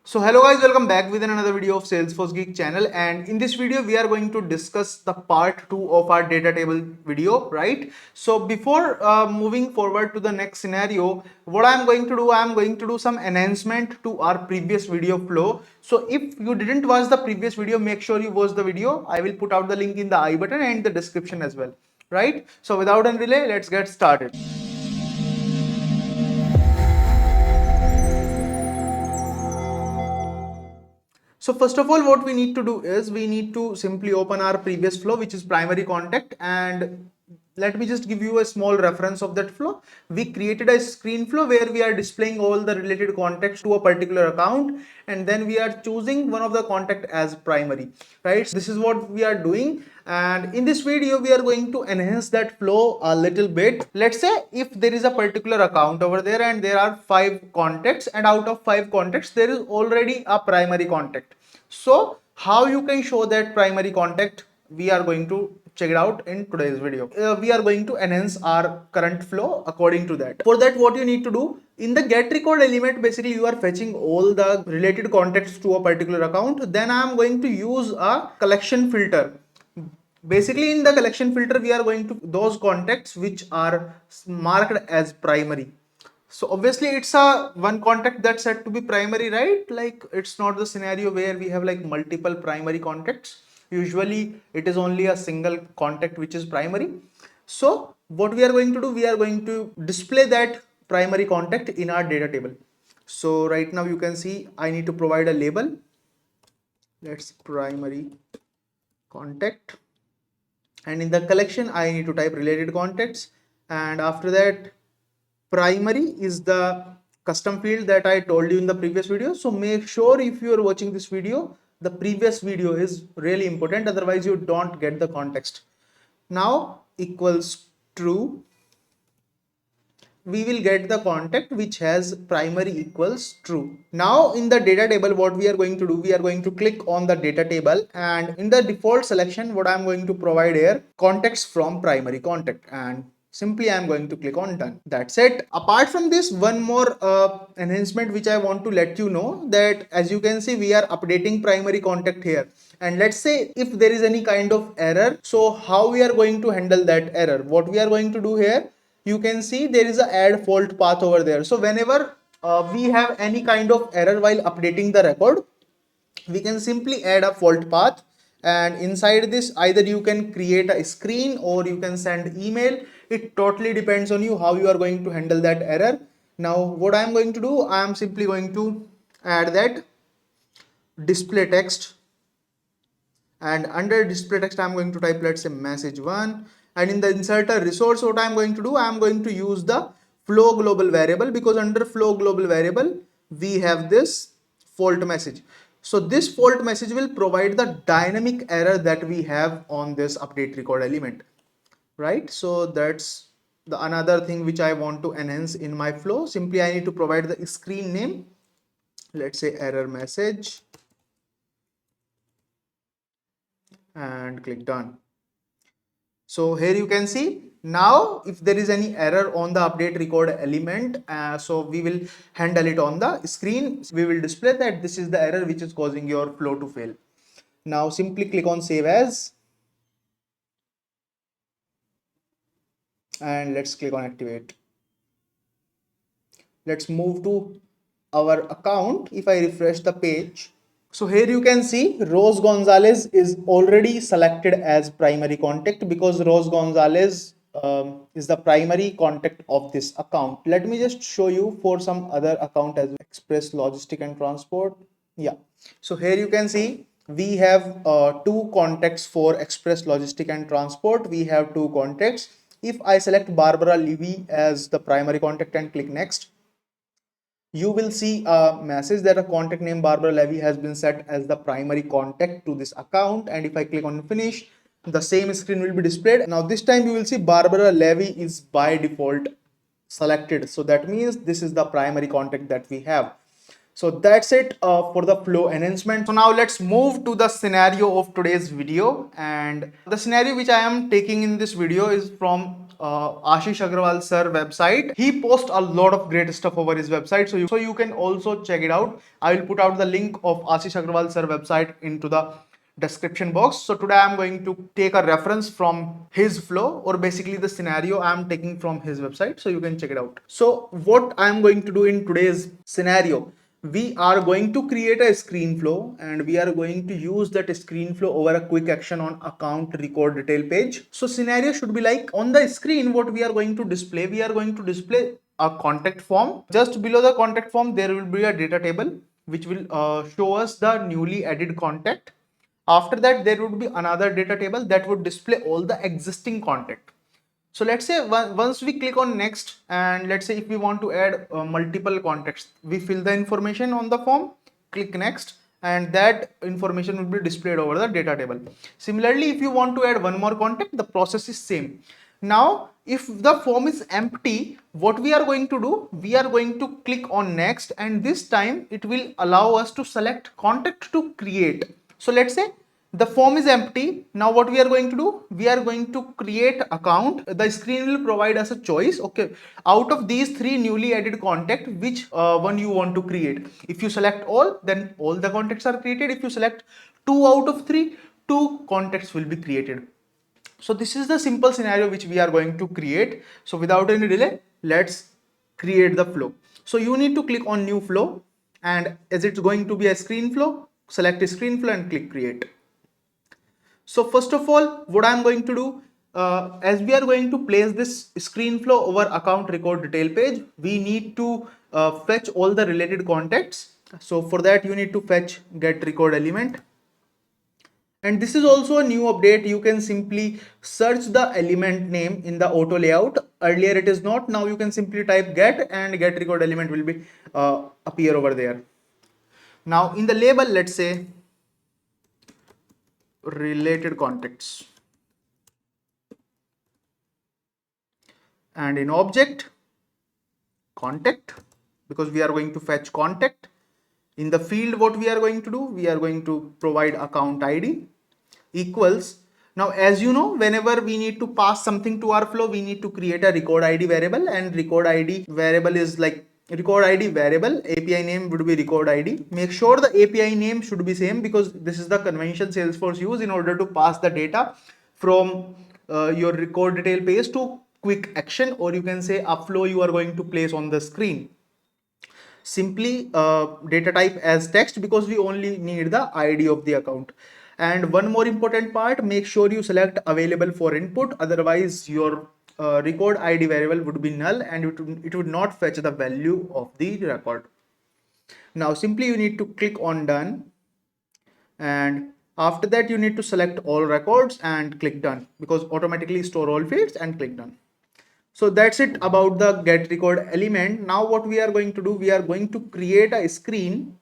So hello guys, welcome back with another video of Salesforce Geek channel, and in this video we are going to discuss the part 2 of our data table video, right? So before moving forward to the next scenario, what I'm going to do, I'm going to do some enhancement to our previous video flow. So if you didn't watch the previous video, make sure you watch the video. I will put out the link in the I button and the description as well, right? So without any delay, let's get started. So first of all, what we need to do is we need to simply open our previous flow, which is primary contact, and let me just give you a small reference of that flow. We created a screen flow where we are displaying all the related contacts to a particular account, and then we are choosing one of the contact as primary, right? So this is what we are doing, and in this video we are going to enhance that flow a little bit. Let's say if there is a particular account over there and there are 5 contacts, and out of 5 contacts there is already a primary contact. So how you can show that primary contact, we are going to check it out in today's video. We are going to enhance our current flow according to that. For that, what you need to do, in the get record element, basically you are fetching all the related contacts to a particular account. Then I am going to use a collection filter. Basically in the collection filter we are going to those contacts which are marked as primary. So obviously it's a one contact that's said to be primary, right? Like it's not the scenario where we have like multiple primary contacts. Usually it is only a single contact which is primary. So what we are going to do, we are going to display that primary contact in our data table. So right now you can see I need to provide a label. Let's primary contact, and in the collection I need to type related contacts, and after that primary is the custom field that I told you in the previous video. So make sure if you are watching this video, the previous video is really important, otherwise you don't get the context. Now equals true, we will get the contact which has primary equals true. Now in the data table, what we are going to do, we are going to click on the data table, and in the default selection, what I'm going to provide here, contacts from primary contact, and simply I'm going to click on done. That's it. Apart from this, one more enhancement which I want to let you know, that as you can see we are updating primary contact here, and let's say if there is any kind of error, so how we are going to handle that error, what we are going to do here, you can see there is a add fault path over there. So whenever we have any kind of error while updating the record, we can simply add a fault path, and inside this either you can create a screen or you can send email. It totally depends on you how you are going to handle that error. Now what I am going to do, I am simply going to add that display text, and under display text I'm going to type, let's say, message 1, and in the inserter resource, what I'm going to do, I'm going to use the flow global variable, because under flow global variable we have this fault message. So this fault message will provide the dynamic error that we have on this update record element, right? So that's the another thing which I want to enhance in my flow. Simply I need to provide the screen name, let's say error message, and click done. So here you can see now if there is any error on the update record element, so we will handle it on the screen. We will display that this is the error which is causing your flow to fail. Now simply click on save as, and let's click on activate. Let's move to our account. If I refresh the page, so here you can see Rose Gonzalez is already selected as primary contact, because Rose Gonzalez is the primary contact of this account. Let me just show you for some other account as Express Logistic and Transport. Yeah, so here you can see we have 2 contacts for Express Logistic and Transport. We have 2 contacts. If I select Barbara Levy as the primary contact and click next, you will see a message that a contact name Barbara Levy has been set as the primary contact to this account. And if I click on finish, the same screen will be displayed. Now this time you will see Barbara Levy is by default selected. So that means this is the primary contact that we have. So that's it for the flow enhancement. So now let's move to the scenario of today's video. And the scenario which I am taking in this video is from Ashish Agrawal sir website. He posts a lot of great stuff over his website. So you can also check it out. I will put out the link of Ashish Agrawal sir website into the description box. So today I'm going to take a reference from his flow, or basically the scenario I'm taking from his website, so you can check it out. So what I'm going to do in today's scenario, we are going to create a screen flow and we are going to use that screen flow over a quick action on account record detail page. So scenario should be like, on the screen what we are going to display, we are going to display a contact form. Just below the contact form there will be a data table which will show us the newly added contact. After that, there would be another data table that would display all the existing contact. So let's say once we click on next, and let's say if we want to add multiple contacts, we fill the information on the form, click next, and that information will be displayed over the data table. Similarly, if you want to add one more contact, the process is same. Now, if the form is empty, what we are going to do, we are going to click on next, and this time it will allow us to select contact to create. So let's say the form is empty. Now what we are going to do, we are going to create account. The screen will provide us a choice. Okay, out of these three newly added contact, which one you want to create. If you select all, then all the contacts are created. If you select two out of three, two contacts will be created. So this is the simple scenario which we are going to create. So without any delay, let's create the flow. So you need to click on new flow, and as it's going to be a screen flow, select a screen flow and click create. So first of all, what I'm going to do, as we are going to place this screen flow over account record detail page, we need to fetch all the related contacts. So for that, you need to fetch get record element. And this is also a new update. You can simply search the element name in the auto layout. Earlier it is not. Now you can simply type get, and get record element will be appear over there. Now in the label, let's say related contacts, and in object contact, because we are going to fetch contact. In the field, what we are going to do, we are going to provide account ID equals. Now as you know, whenever we need to pass something to our flow, we need to create a record ID variable, and record ID variable is like record ID variable, API name would be record ID. Make sure the API name should be same, because this is the convention Salesforce use in order to pass the data from your record detail page to quick action, or you can say a flow you are going to place on the screen. Simply data type as text, because we only need the ID of the account. And one more important part, make sure you select available for input, otherwise your record ID variable would be null and it would not fetch the value of the record. Now simply you need to click on done, and after that you need to select all records and click done, because automatically store all fields, and click done. So that's it about the get record element. Now what we are going to do, we are going to create a screen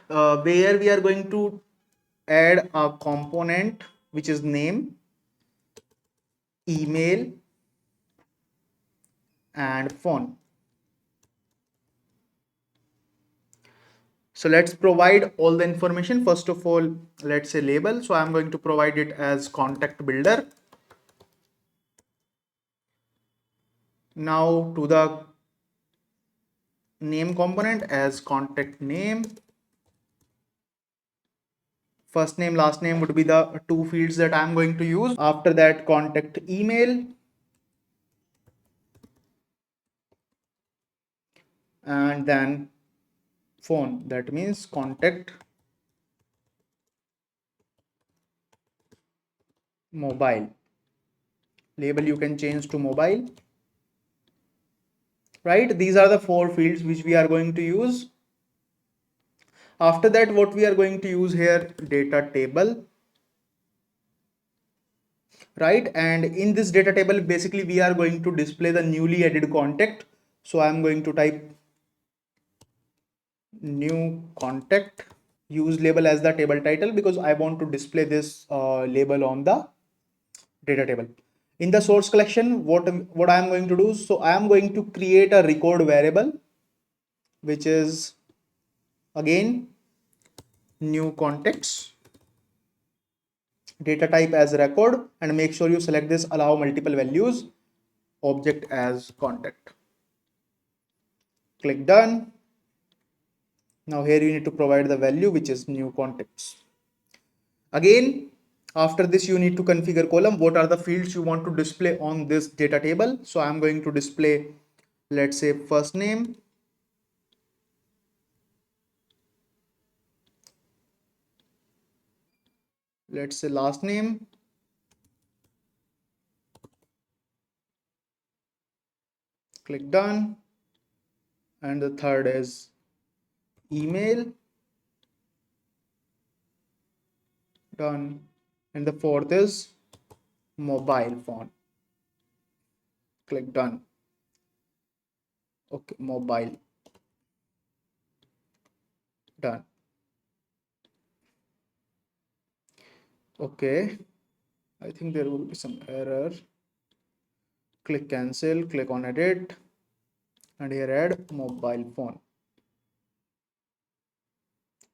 where we are going to add a component which is name, email, and phone. So let's provide all the information. First of all, let's say label. So I'm going to provide it as contact builder. Now to the name component as contact name. First name, last name would be the two fields that I'm going to use. After that, contact email, and then phone, that means contact mobile. Label you can change to mobile, right? These are the four fields which we are going to use. After that, what we are going to use here, data table, right? And in this data table, basically we are going to display the newly added contact. So I'm going to type new contact, use label as the table title, because I want to display this label on the data table. In the source collection, what I am going to do, so I am going to create a record variable, which is Again, new context, data type as record, and make sure you select this allow multiple values, object as contact. Click done. Now here you need to provide the value, which is new context. Again, after this you need to configure column. What are the fields you want to display on this data table? So I'm going to display, let's say, first name, let's say last name, click done, and the third is email, done, and the fourth is mobile phone, click done. Okay, mobile, done. Okay, I think there will be some error. Click cancel, click on edit, and here add mobile phone,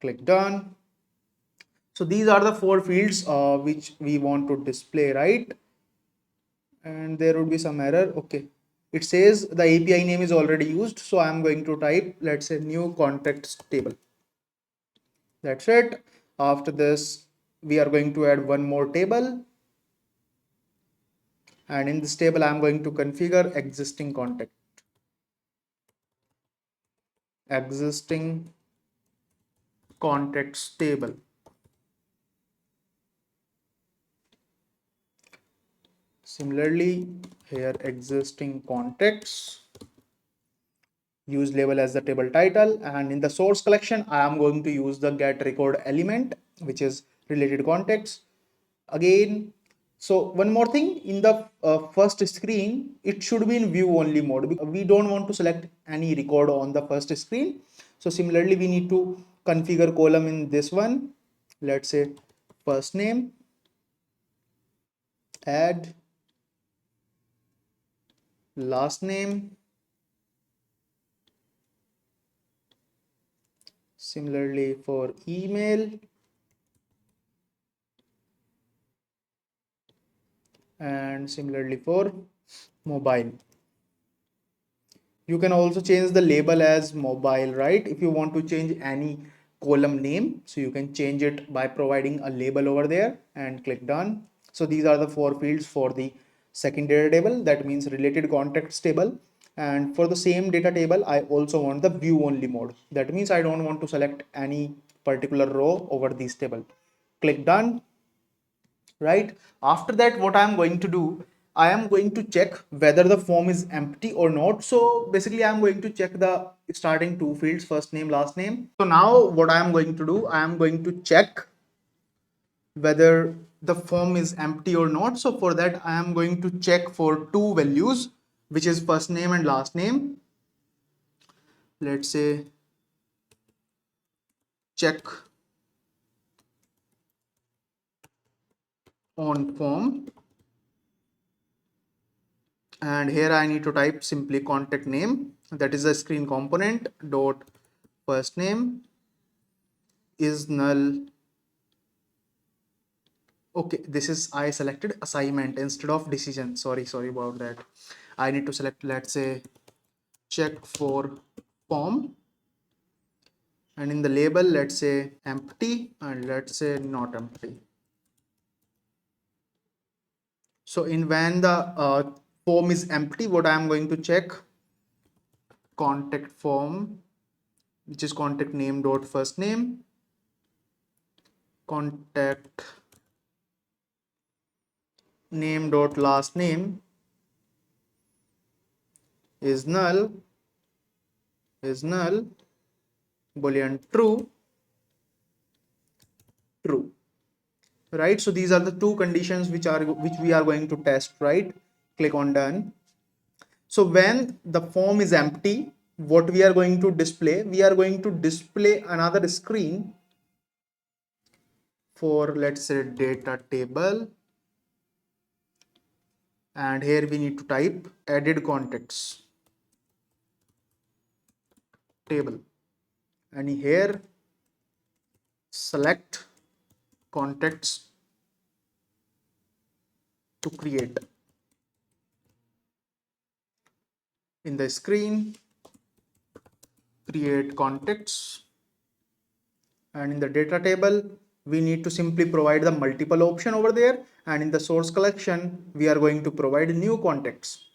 click done. So these are the four fields which we want to display, right? And there would be some error. Okay, it says the API name is already used, so I'm going to type, let's say, new context table. That's it. After this, we are going to add one more table, and in this table I'm going to configure existing context, existing context table. Similarly, here existing contexts, use label as the table title, and in the source collection I am going to use the get record element, which is related context. Again, so one more thing, in the first screen it should be in view only mode because we don't want to select any record on the first screen. So similarly we need to configure column in this one, let's say first name, add last name, similarly for email, and similarly for mobile. You can also change the label as mobile, right? If you want to change any column name, so you can change it by providing a label over there and click done. So these are the four fields for the second data table, that means related context table. And for the same data table I also want the view only mode, that means I don't want to select any particular row over this table. Click done. Right, after that what I'm going to do, I am going to check whether the form is empty or not. So basically I'm going to check the starting two fields, first name, last name. So now what I am going to do, I am going to check whether the form is empty or not. So for that I am going to check for two values, which is first name and last name. Let's say check on form, and here I need to type simply contact name, that is a screen component dot first name is null. Okay, this is, I selected assignment instead of decision, sorry about that. I need to select, let's say, check for form, and in the label let's say empty, and let's say not empty. So in when the form is empty, what I am going to check, contact form, which is contact name dot first name, contact name dot last name is null, boolean true, true. Right, so these are the two conditions which we are going to test, right? Click on done. So when the form is empty, what we are going to display, we are going to display another screen for, let's say, data table, and here we need to type added contacts table, and here select contacts to create. In the screen, create contacts, and in the data table we need to simply provide the multiple option over there, and in the source collection we are going to provide new contacts.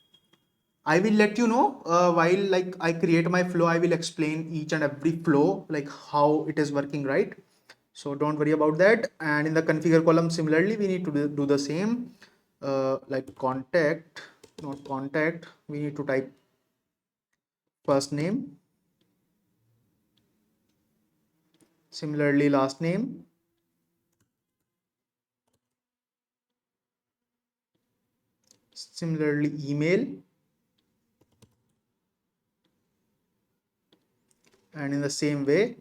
I will let you know while like I create my flow, I will explain each and every flow, like how it is working, right? So don't worry about that. And in the configure column, similarly, we need to do the same, like contact, not contact. We need to type first name, similarly last name, similarly email, and in the same way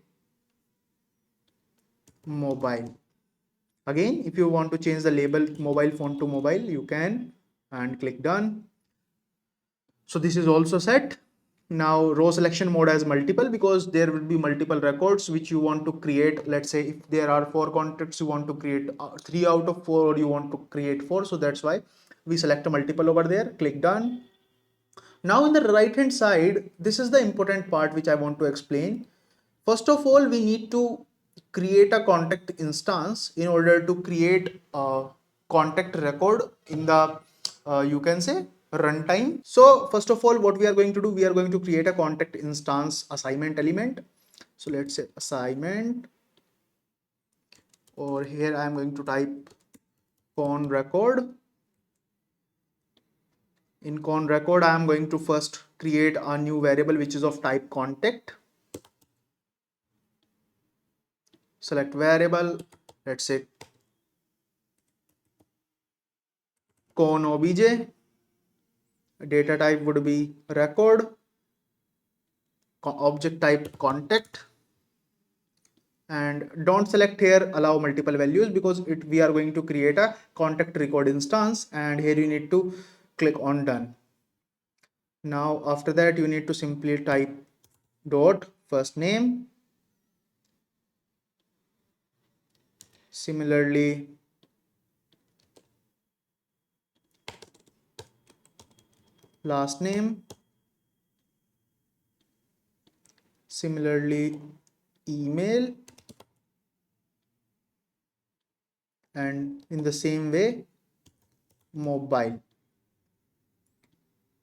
mobile. Again, if you want to change the label mobile phone to mobile, you can, and click done. So this is also set. Now row selection mode has multiple because there will be multiple records which you want to create. Let's say if there are 4 contacts, you want to create 3 out of 4, or you want to create 4. So that's why we select a multiple over there, click done. Now in the right hand side, this is the important part which I want to explain. First of all, we need to create a contact instance in order to create a contact record in the you can say runtime. So first of all, what we are going to do, we are going to create a contact instance assignment element. So let's say assignment, or here I am going to type con record. In con record, I am going to first create a new variable which is of type contact. Select variable, let's say con obj, data type would be record, object type contact, and don't select here allow multiple values because we are going to create a contact record instance, and here you need to click on done. Now after that you need to simply type dot first name, similarly last name, similarly email, and in the same way mobile.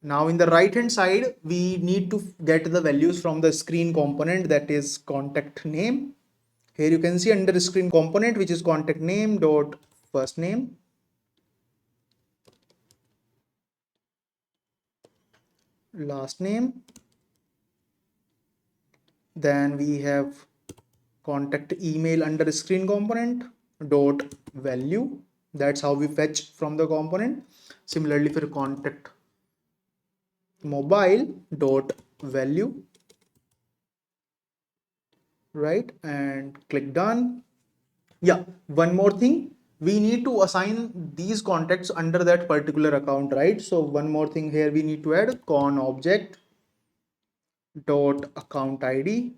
Now in the right hand side, we need to get the values from the screen component, that is contact name. Here you can see under screen component, which is contact name dot first name, last name. Then we have contact email under screen component dot value. That's how we fetch from the component. Similarly for contact mobile dot value, right? And click done. Yeah, one more thing, we need to assign these contacts under that particular account, right? So one more thing here, we need to add con object dot account id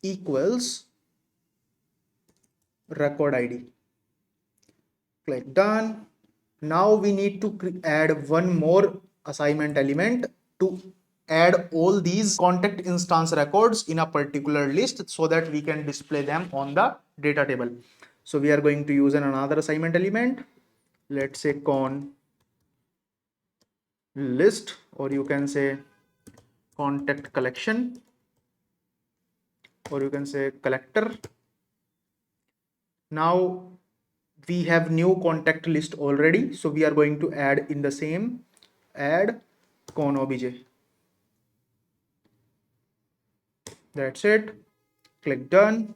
equals record id. Click done. Now we need to add one more assignment element to add all these contact instance records in a particular list so that we can display them on the data table. So we are going to use another assignment element. Let's say con list, or you can say contact collection, or you can say collector. Now we have new contact list already, so we are going to add in the same add con obj. That's it. Click done,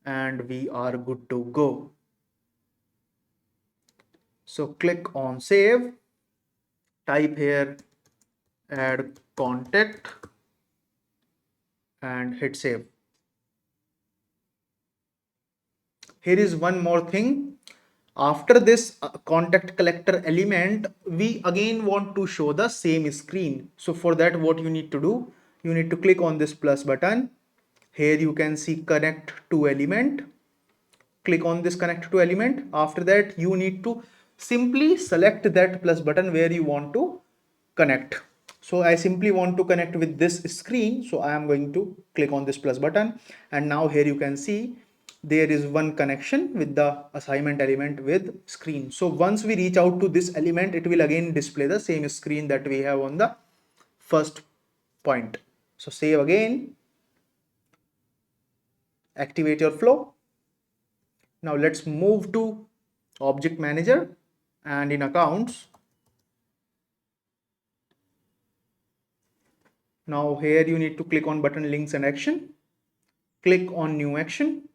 and we are good to go. So click on save, type here add contact, and hit save. Here is one more thing. After this contact collector element, we again want to show the same screen. So for that, what you need to do, you need to click on this plus button, Here you can see connect to element. Click on this connect to element. After that, you need to simply select that plus button where you want to connect. So I simply want to connect with this screen. So I am going to click on this plus button. And now here you can see there is one connection with the assignment element with screen. So once we reach out to this element, it will again display the same screen that we have on the first point. So save again, activate your flow. Now let's move to object manager and in accounts. Now here you need to click on button links and action. Click on new action.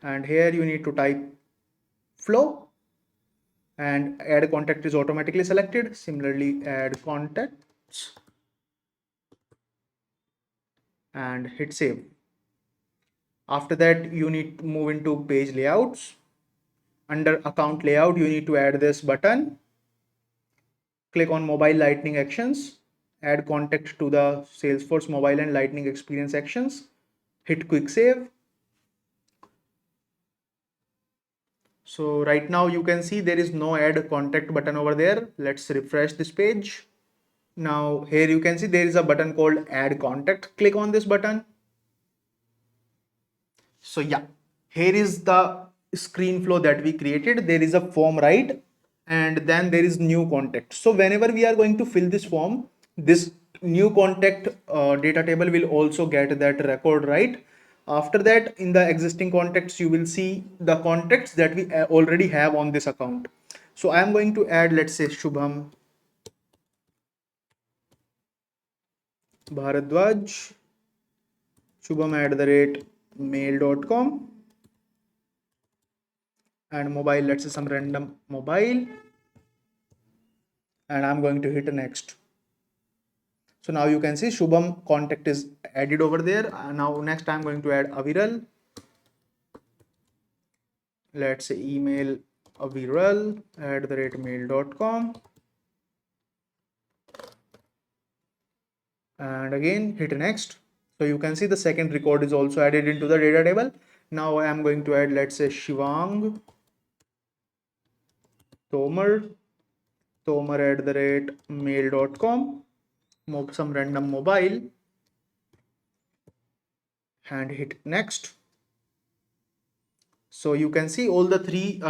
And here you need to type flow and add contact is automatically selected. Similarly, add contacts and hit save. After that, you need to move into page layouts. Under account layout, you need to add this button. Click on mobile lightning actions. Add context to the Salesforce mobile and lightning experience actions. Hit quick save. So right now you can see there is no add contact button over there. Let's refresh this page. Now here you can see there is a button called add contact. Click on this button. So yeah, here is the screen flow that we created. There is a form, right? And then there is new contact. So whenever we are going to fill this form, this new contact data table will also get that record, right? After that, in the existing contacts, you will see the contacts that we already have on this account. So I am going to add, let's say, Shubham Bharadwaj, shubham@mail.com, and mobile, let's say some random mobile, and I'm going to hit next. So now you can see Shubham contact is added over there. Now next I'm going to add Aviral. Let's say email aviral@mail.com, and again hit next. So you can see the second record is also added into the data table. Now I am going to add, let's say, Shivang Tomar@mail.com, some random mobile, and hit next. So you can see all the three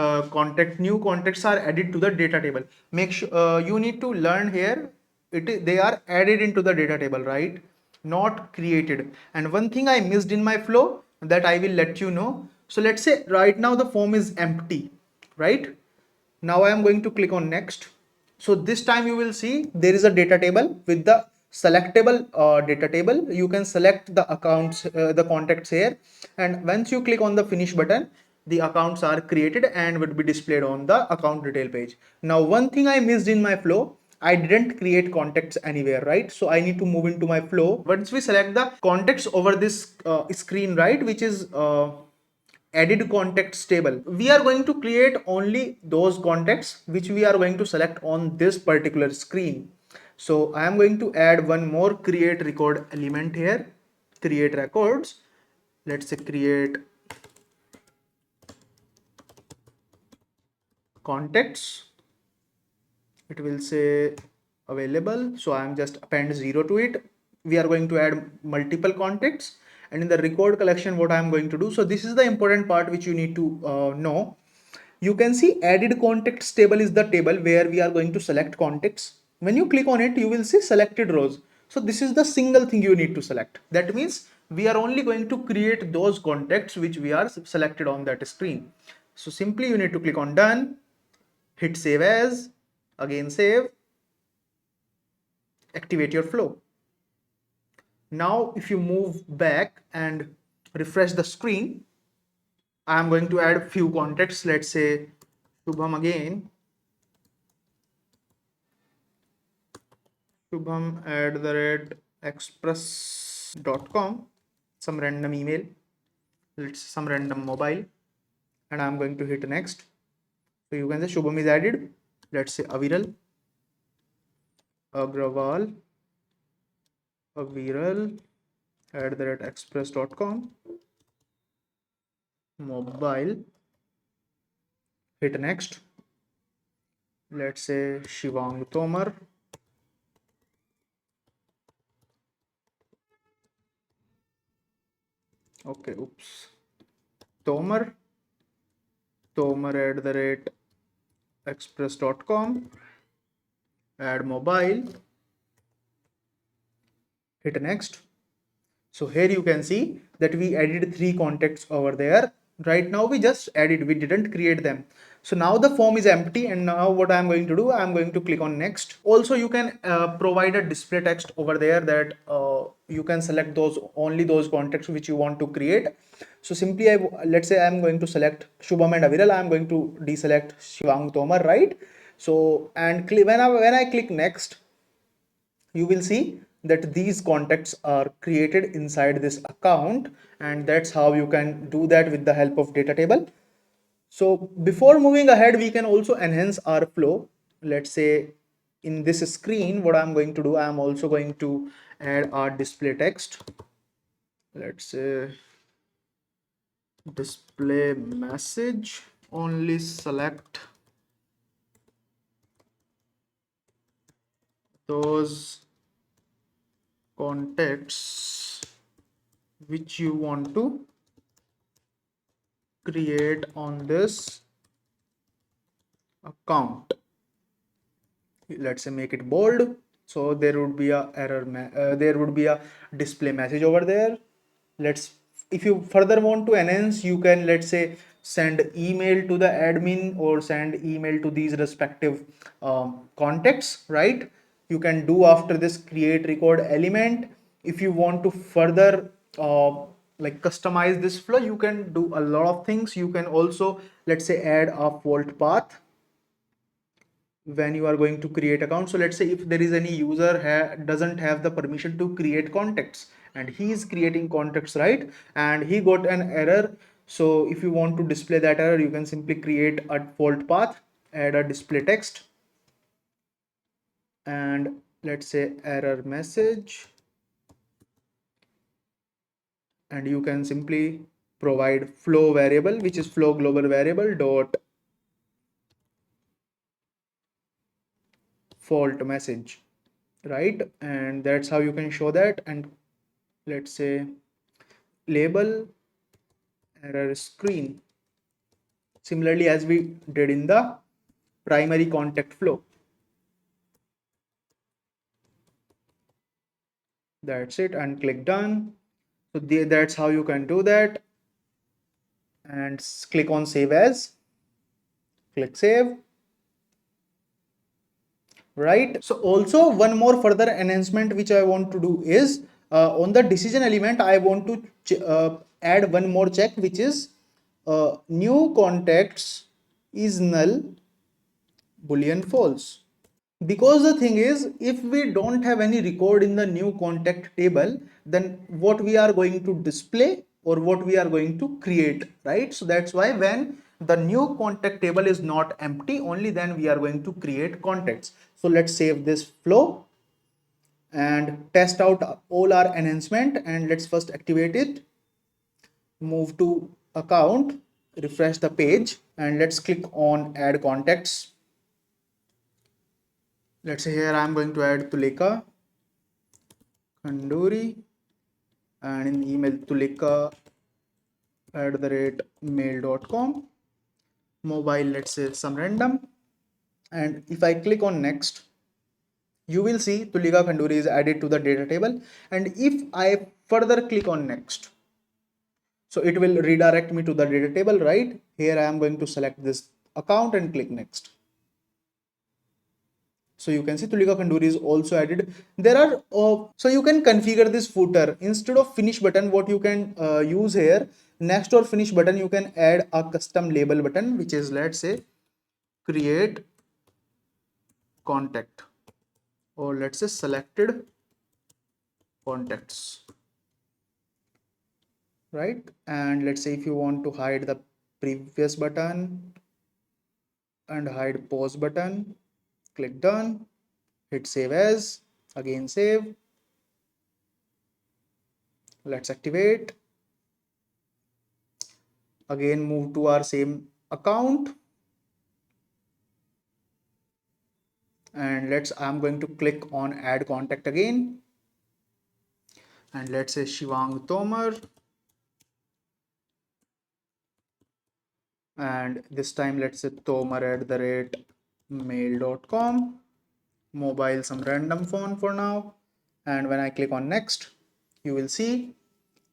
new contacts are added to the data table. Make sure you need to learn here. They are added into the data table, right? Not created. And one thing I missed in my flow that I will let you know. So let's say right now the form is empty, right? Now I am going to click on next. So this time you will see there is a data table with the selectable data table. You can select the accounts, the contacts here, and once you click on the finish button, the accounts are created and would be displayed on the account detail page. Now one thing I missed in my flow, I didn't create contacts anywhere, right? So I need to move into my flow. Once we select the contacts over this screen, right, which is added contacts table, we are going to create only those contacts which we are going to select on this particular screen. So I am going to add one more create record element here, create records. Let's say create contacts. It will say available, so I am just append 0 to it. We are going to add multiple contacts, and in the record collection what I am going to do, so this is the important part which you need to know. You can see added contacts table is the table where we are going to select contacts. When you click on it, you will see selected rows. So this is the single thing you need to select. That means we are only going to create those contacts which we are selected on that screen. So simply you need to click on done, hit save as, again save, activate your flow. Now if you move back and refresh the screen, I am going to add few contacts. Let's say Shubham again, shubham@express.com, some random email, let's say some random mobile, and I'm going to hit next. So you can say Shubham is added. Let's say Aviral, Agrawal, Aviral, express.com, mobile, hit next. Let's say Shivang Tomar. Okay, oops. Tomar, express.com, add mobile, hit next. So here you can see that we added 3 contacts over there. Right now we just added, we didn't create them. So now the form is empty, and now what I'm going to do, I'm going to click on next. Also you can provide a display text over there that you can select those only those contacts which you want to create. So simply let's say I'm going to select Shubham and Aviral, I'm going to deselect Shivang Tomar, right? So and when I click next, you will see that these contacts are created inside this account, and that's how you can do that with the help of data table. So before moving ahead, we can also enhance our flow. Let's say in this screen, what I'm going to do, I'm also going to add our display text. Let's say display message, only select those contacts which you want to create on this account. Let's say make it bold, so there would be a there would be a display message over there. Let's, if you further want to enhance, you can, let's say, send email to the admin or send email to these respective contacts, right? You can do after this create record element. If you want to further like customize this flow, you can do a lot of things. You can also, let's say, add a fault path when you are going to create account. So let's say if there is any user doesn't have the permission to create contacts, and he is creating contacts, right, and he got an error. So if you want to display that error, you can simply create a fault path, add a display text, and let's say error message, and you can simply provide flow variable, which is flow global variable dot fault message, right? And that's how you can show that. And let's say label error screen, similarly as we did in the primary contact flow. That's it, and click done. So that's how you can do that. And click on save as, click save, right? So also one more further enhancement which I want to do is on the decision element, I want to add one more check, which is new contacts is null boolean false. Because the thing is, if we don't have any record in the new contact table, then what we are going to display or what we are going to create, right? So that's why when the new contact table is not empty, only then we are going to create contacts. So let's save this flow and test out all our enhancement, and let's first activate it. Move to account, refresh the page, and let's click on add contacts. Let's say here I'm going to add Tulika Kanduri, and in email tulika@mail.com. Mobile, let's say some random, and if I click on next, you will see Tulika Kanduri is added to the data table. And if I further click on next, so it will redirect me to the data table, right? Here I am going to select this account and click next. So you can see Tulika Kanduri is also added. There are so you can configure this footer instead of finish button. What you can use here, next or finish button, you can add a custom label button, which is, let's say, create contact, or let's say selected contacts, right? And let's say if you want to hide the previous button and hide pause button, click done, hit save as, again save, Let's activate. Again, move to our same account. And I'm going to click on add contact again. And let's say Shivang Tomar. And this time let's say tomar@mail.com. Mobile, some random phone for now. And when I click on next, you will see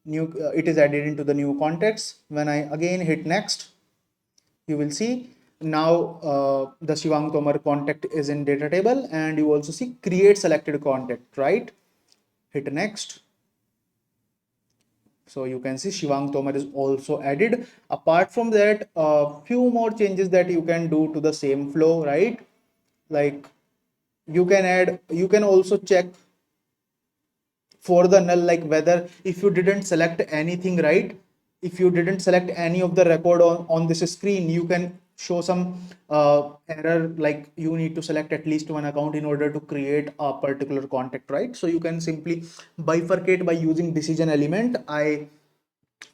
it is added into the new contacts. When I again hit next, you will see now the Shivang Tomar contact is in data table, and you also see create selected contact, right? Hit next. So you can see Shivang Tomar is also added. Apart from that, a few more changes that you can do to the same flow, right? Like you can also check for the null, like whether if you didn't select anything, right? If you didn't select any of the record on this screen, you can show some error, like you need to select at least one account in order to create a particular contact, right? So you can simply bifurcate by using decision element. I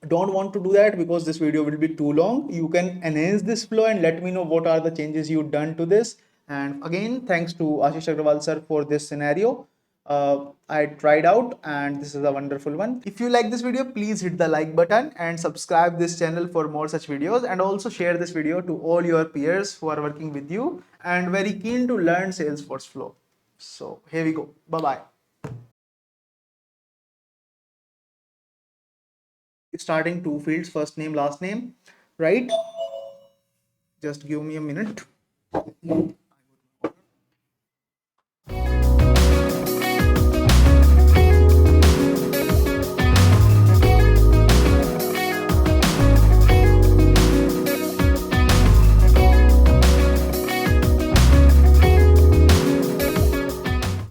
don't want to do that because this video will be too long. You can enhance this flow and let me know what are the changes you've done to this. And again, thanks to Ashish Agrawal sir for this scenario. I tried out and this is a wonderful one. If you like this video, please hit the like button and subscribe this channel for more such videos, and also share this video to all your peers who are working with you and very keen to learn Salesforce flow. So here we go. Bye bye. Starting two fields, first name, last name, right? Just give me a minute.